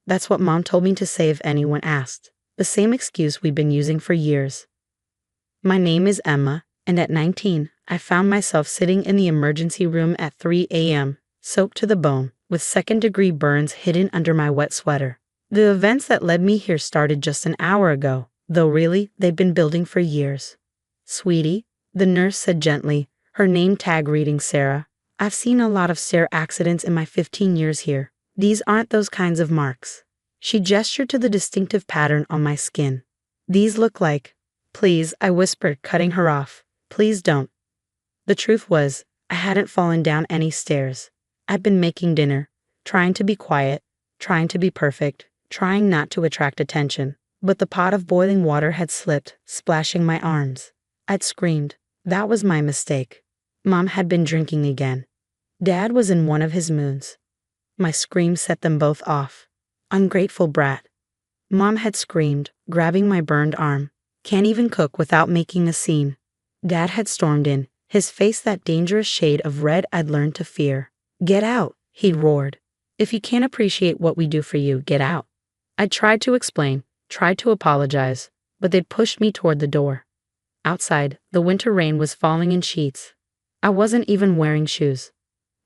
That's what Mom told me to say if anyone asked. The same excuse we've been using for years. My name is Emma, and at 19, I found myself sitting in the emergency room at 3 a.m., soaked to the bone, with second-degree burns hidden under my wet sweater. The events that led me here started just an hour ago, though really, they've been building for years. Sweetie, the nurse said gently, her name tag reading Sarah. I've seen a lot of stair accidents in my 15 years here. These aren't those kinds of marks. She gestured to the distinctive pattern on my skin. These look like... Please, I whispered, cutting her off. Please don't. The truth was, I hadn't fallen down any stairs. I'd been making dinner, trying to be quiet, trying to be perfect, trying not to attract attention. But the pot of boiling water had slipped, splashing my arms. I'd screamed. That was my mistake. Mom had been drinking again. Dad was in one of his moods. My scream set them both off. Ungrateful brat. Mom had screamed, grabbing my burned arm. Can't even cook without making a scene. Dad had stormed in, his face that dangerous shade of red I'd learned to fear. Get out, he'd roared. If you can't appreciate what we do for you, get out. I tried to explain, tried to apologize, but they'd pushed me toward the door. Outside, the winter rain was falling in sheets. I wasn't even wearing shoes.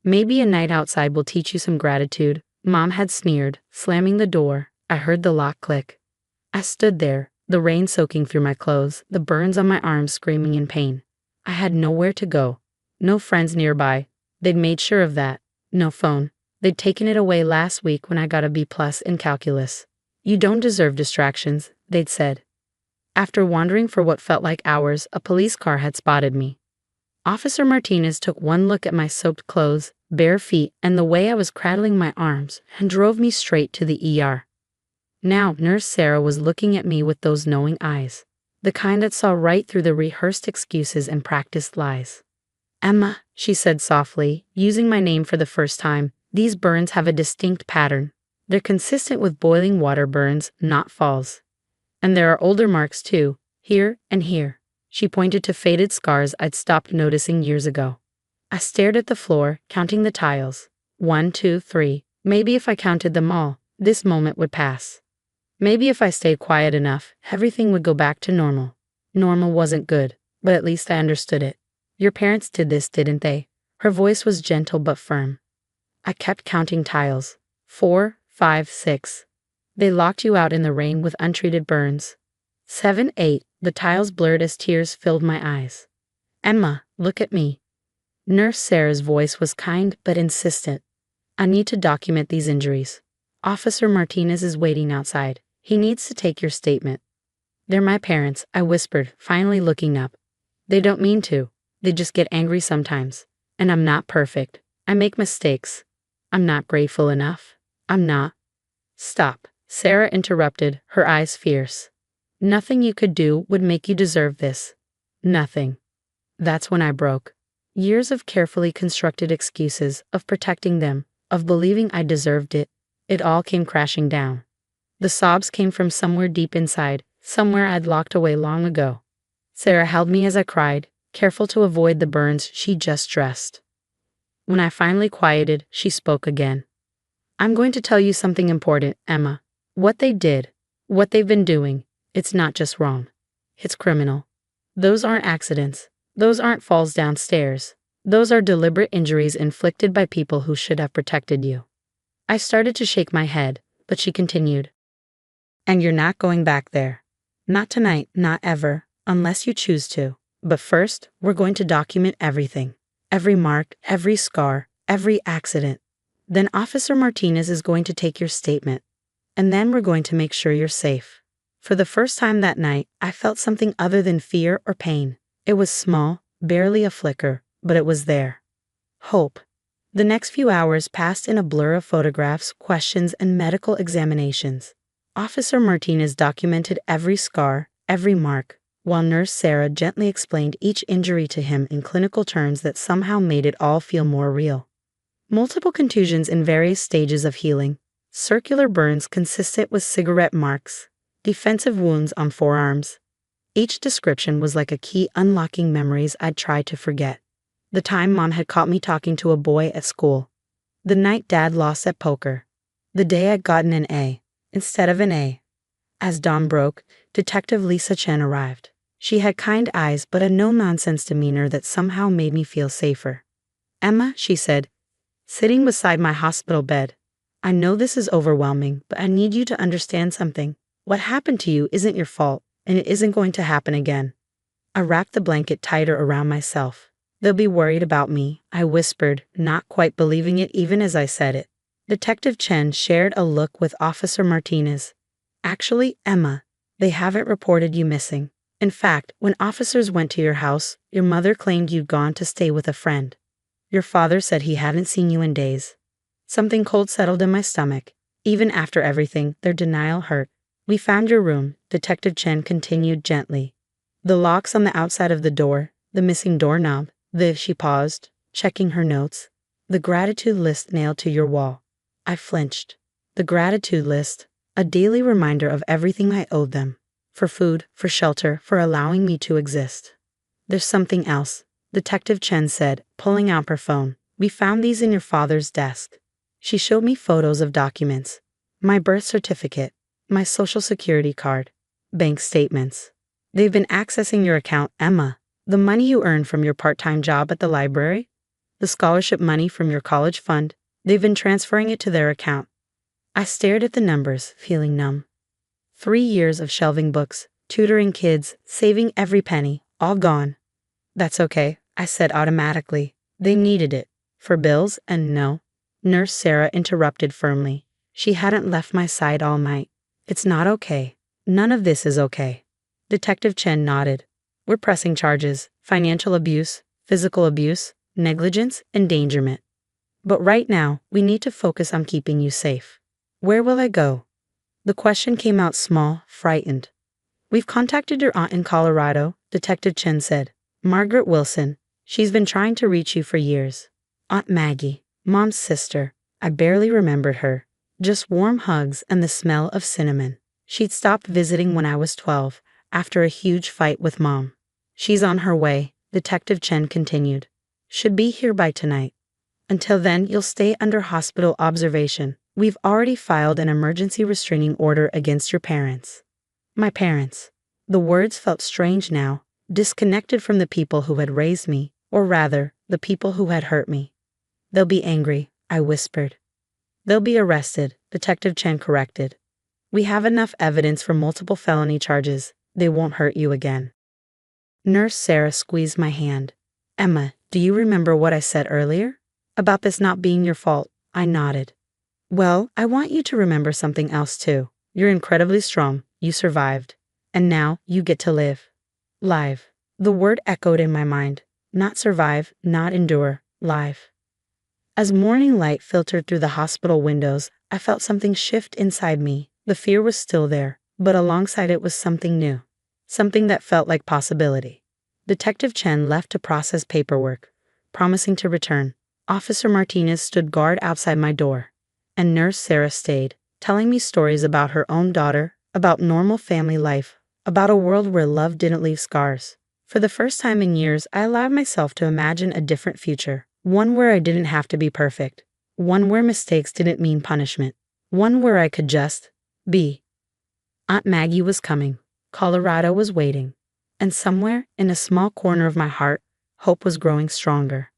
Maybe a night outside will teach you some gratitude, Mom had sneered, slamming the door. I heard the lock click. I stood there, the rain soaking through my clothes, the burns on my arms screaming in pain. I had nowhere to go. No friends nearby. They'd made sure of that. No phone. They'd taken it away last week when I got a B+ in calculus. You don't deserve distractions, they'd said. After wandering for what felt like hours, a police car had spotted me. Officer Martinez took one look at my soaked clothes, bare feet, and the way I was cradling my arms, and drove me straight to the ER. Now, Nurse Sarah was looking at me with those knowing eyes, the kind that saw right through the rehearsed excuses and practiced lies. Emma, she said softly, using my name for the first time, these burns have a distinct pattern. They're consistent with boiling water burns, not falls. And there are older marks too, here and here. She pointed to faded scars I'd stopped noticing years ago. I stared at the floor, counting the tiles. 1, 2, 3. Maybe if I counted them all, this moment would pass. Maybe if I stayed quiet enough, everything would go back to normal. Normal wasn't good, but at least I understood it. Your parents did this, didn't they? Her voice was gentle but firm. I kept counting tiles. 4, 5, 6. They locked you out in the rain with untreated burns. 7, 8. The tiles blurred as tears filled my eyes. Emma, look at me. Nurse Sarah's voice was kind but insistent. I need to document these injuries. Officer Martinez is waiting outside. He needs to take your statement. They're my parents, I whispered, finally looking up. They don't mean to. They just get angry sometimes. And I'm not perfect. I make mistakes. I'm not grateful enough. I'm not. Stop, Sarah interrupted, her eyes fierce. Nothing you could do would make you deserve this. Nothing. That's when I broke. Years of carefully constructed excuses, of protecting them, of believing I deserved it. It all came crashing down. The sobs came from somewhere deep inside, somewhere I'd locked away long ago. Sarah held me as I cried, careful to avoid the burns she'd just dressed. When I finally quieted, she spoke again. I'm going to tell you something important, Emma. What they did, what they've been doing, it's not just wrong. It's criminal. Those aren't accidents. Those aren't falls downstairs. Those are deliberate injuries inflicted by people who should have protected you. I started to shake my head, but she continued. And you're not going back there. Not tonight, not ever, unless you choose to. But first, we're going to document everything. Every mark, every scar, every accident. Then Officer Martinez is going to take your statement. And then we're going to make sure you're safe. For the first time that night, I felt something other than fear or pain. It was small, barely a flicker, but it was there. Hope. The next few hours passed in a blur of photographs, questions, and medical examinations. Officer Martinez documented every scar, every mark, while Nurse Sarah gently explained each injury to him in clinical terms that somehow made it all feel more real. Multiple contusions in various stages of healing, circular burns consistent with cigarette marks, defensive wounds on forearms. Each description was like a key unlocking memories I'd tried to forget. The time Mom had caught me talking to a boy at school. The night Dad lost at poker. The day I'd gotten an A. instead of an A. As dawn broke, Detective Lisa Chen arrived. She had kind eyes but a no-nonsense demeanor that somehow made me feel safer. "Emma," she said, sitting beside my hospital bed. "I know this is overwhelming, but I need you to understand something. What happened to you isn't your fault, and it isn't going to happen again." I wrapped the blanket tighter around myself. "They'll be worried about me," I whispered, not quite believing it even as I said it. Detective Chen shared a look with Officer Martinez. "Actually, Emma, they haven't reported you missing. In fact, when officers went to your house, your mother claimed you'd gone to stay with a friend. Your father said he hadn't seen you in days." Something cold settled in my stomach. Even after everything, their denial hurt. "We found your room," Detective Chen continued gently. "The locks on the outside of the door, the missing doorknob, she paused, checking her notes. "The gratitude list nailed to your wall." I flinched. The gratitude list, a daily reminder of everything I owed them. For food, for shelter, for allowing me to exist. "There's something else," Detective Chen said, pulling out her phone. "We found these in your father's desk." She showed me photos of documents. My birth certificate, my social security card, bank statements. "They've been accessing your account, Emma. The money you earned from your part-time job at the library, the scholarship money from your college fund, they've been transferring it to their account." I stared at the numbers, feeling numb. 3 years of shelving books, tutoring kids, saving every penny, all gone. "That's okay," I said automatically. "They needed it. For bills, and no." Nurse Sarah interrupted firmly. She hadn't left my side all night. "It's not okay. None of this is okay." Detective Chen nodded. "We're pressing charges: financial abuse, physical abuse, negligence, endangerment. But right now, we need to focus on keeping you safe." "Where will I go?" The question came out small, frightened. "We've contacted your aunt in Colorado," Detective Chen said. "Margaret Wilson. She's been trying to reach you for years." Aunt Maggie, Mom's sister. I barely remembered her. Just warm hugs and the smell of cinnamon. She'd stopped visiting when I was 12, after a huge fight with Mom. "She's on her way," Detective Chen continued. "Should be here by tonight. Until then, you'll stay under hospital observation. We've already filed an emergency restraining order against your parents." My parents. The words felt strange now, disconnected from the people who had raised me, or rather, the people who had hurt me. "They'll be angry," I whispered. "They'll be arrested," Detective Chen corrected. "We have enough evidence for multiple felony charges. They won't hurt you again." Nurse Sarah squeezed my hand. "Emma, do you remember what I said earlier? About this not being your fault?" I nodded. "Well, I want you to remember something else too. You're incredibly strong. You survived. And now, you get to live." Live. The word echoed in my mind. Not survive, not endure. Live. As morning light filtered through the hospital windows, I felt something shift inside me. The fear was still there, but alongside it was something new. Something that felt like possibility. Detective Chen left to process paperwork, promising to return. Officer Martinez stood guard outside my door. And Nurse Sarah stayed, telling me stories about her own daughter, about normal family life, about a world where love didn't leave scars. For the first time in years, I allowed myself to imagine a different future, one where I didn't have to be perfect, one where mistakes didn't mean punishment, one where I could just be. Aunt Maggie was coming. Colorado was waiting. And somewhere, in a small corner of my heart, hope was growing stronger.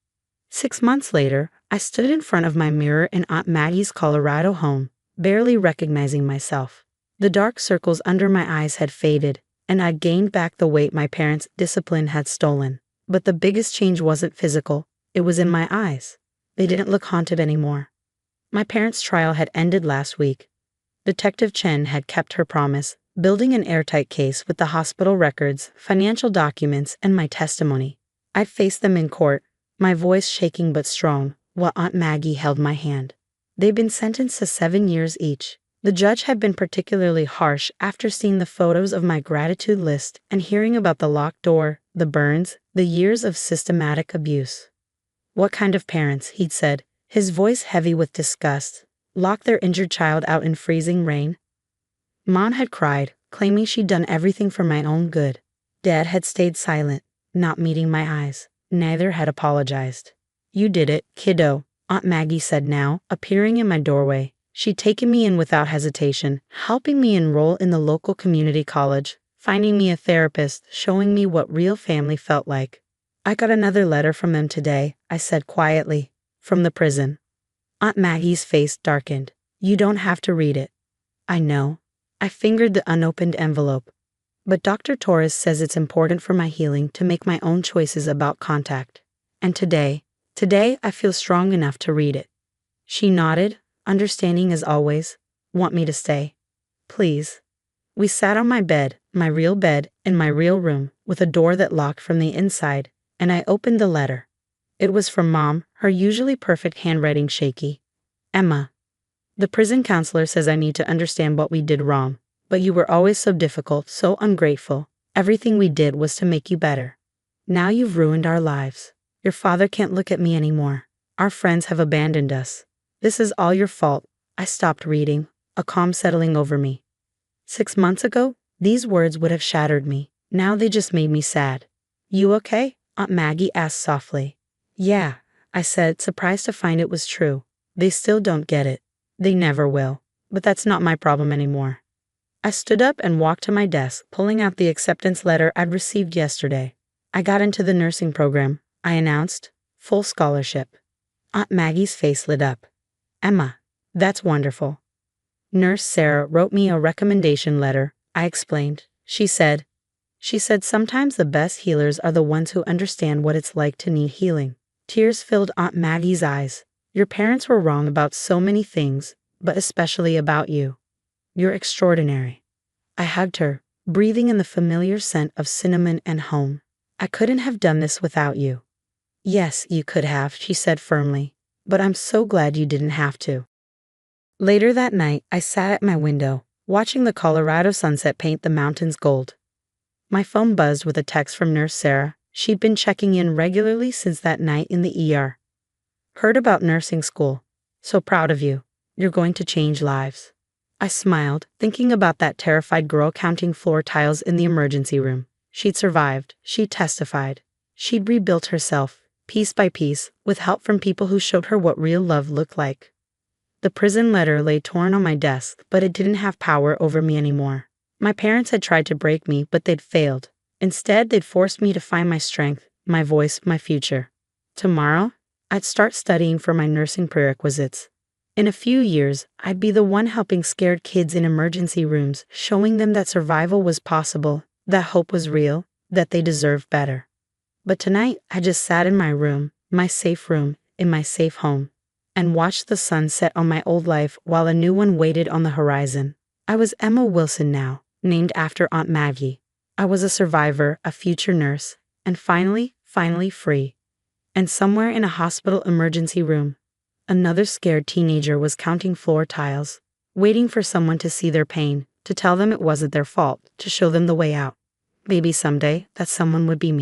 6 months later, I stood in front of my mirror in Aunt Maggie's Colorado home, barely recognizing myself. The dark circles under my eyes had faded, and I'd gained back the weight my parents' discipline had stolen. But the biggest change wasn't physical, it was in my eyes. They didn't look haunted anymore. My parents' trial had ended last week. Detective Chen had kept her promise, building an airtight case with the hospital records, financial documents, and my testimony. I'd faced them in court, my voice shaking but strong, while Aunt Maggie held my hand. They'd been sentenced to 7 years each. The judge had been particularly harsh after seeing the photos of my gratitude list and hearing about the locked door, the burns, the years of systematic abuse. "What kind of parents," he'd said, his voice heavy with disgust, "lock their injured child out in freezing rain?" Mom had cried, claiming she'd done everything for my own good. Dad had stayed silent, not meeting my eyes. Neither had apologized. "You did it, kiddo," Aunt Maggie said now, appearing in my doorway. She'd taken me in without hesitation, helping me enroll in the local community college, finding me a therapist, showing me what real family felt like. I got another letter from them today, I said quietly. From the prison. Aunt Maggie's face darkened. You don't have to read it. I know. I fingered the unopened envelope. But Dr. Torres says it's important for my healing to make my own choices about contact. And today I feel strong enough to read it. She nodded, understanding as always. Want me to stay? Please. We sat on my bed, my real bed, in my real room, with a door that locked from the inside, and I opened the letter. It was from Mom, her usually perfect handwriting shaky. Emma. The prison counselor says I need to understand what we did wrong, but you were always so difficult, so ungrateful. Everything we did was to make you better. Now you've ruined our lives. Your father can't look at me anymore. Our friends have abandoned us. This is all your fault. I stopped reading, a calm settling over me. 6 months ago, these words would have shattered me. Now they just made me sad. You okay? Aunt Maggie asked softly. Yeah, I said, surprised to find it was true. They still don't get it. They never will. But that's not my problem anymore. I stood up and walked to my desk, pulling out the acceptance letter I'd received yesterday. I got into the nursing program, I announced. Full scholarship. Aunt Maggie's face lit up. Emma, that's wonderful. Nurse Sarah wrote me a recommendation letter, I explained. She said sometimes the best healers are the ones who understand what it's like to need healing. Tears filled Aunt Maggie's eyes. Your parents were wrong about so many things, but especially about you. You're extraordinary. I hugged her, breathing in the familiar scent of cinnamon and home. I couldn't have done this without you. Yes, you could have, she said firmly, but I'm so glad you didn't have to. Later that night, I sat at my window, watching the Colorado sunset paint the mountains gold. My phone buzzed with a text from Nurse Sarah. She'd been checking in regularly since that night in the ER. Heard about nursing school. So proud of you. You're going to change lives. I smiled, thinking about that terrified girl counting floor tiles in the emergency room. She'd survived. She'd testified. She'd rebuilt herself, piece by piece, with help from people who showed her what real love looked like. The prison letter lay torn on my desk, but it didn't have power over me anymore. My parents had tried to break me, but they'd failed. Instead, they'd forced me to find my strength, my voice, my future. Tomorrow, I'd start studying for my nursing prerequisites. In a few years, I'd be the one helping scared kids in emergency rooms, showing them that survival was possible, that hope was real, that they deserved better. But tonight, I just sat in my room, my safe room, in my safe home, and watched the sun set on my old life while a new one waited on the horizon. I was Emma Wilson now, named after Aunt Maggie. I was a survivor, a future nurse, and finally free. And somewhere in a hospital emergency room, another scared teenager was counting floor tiles, waiting for someone to see their pain, to tell them it wasn't their fault, to show them the way out. Maybe someday that someone would be me.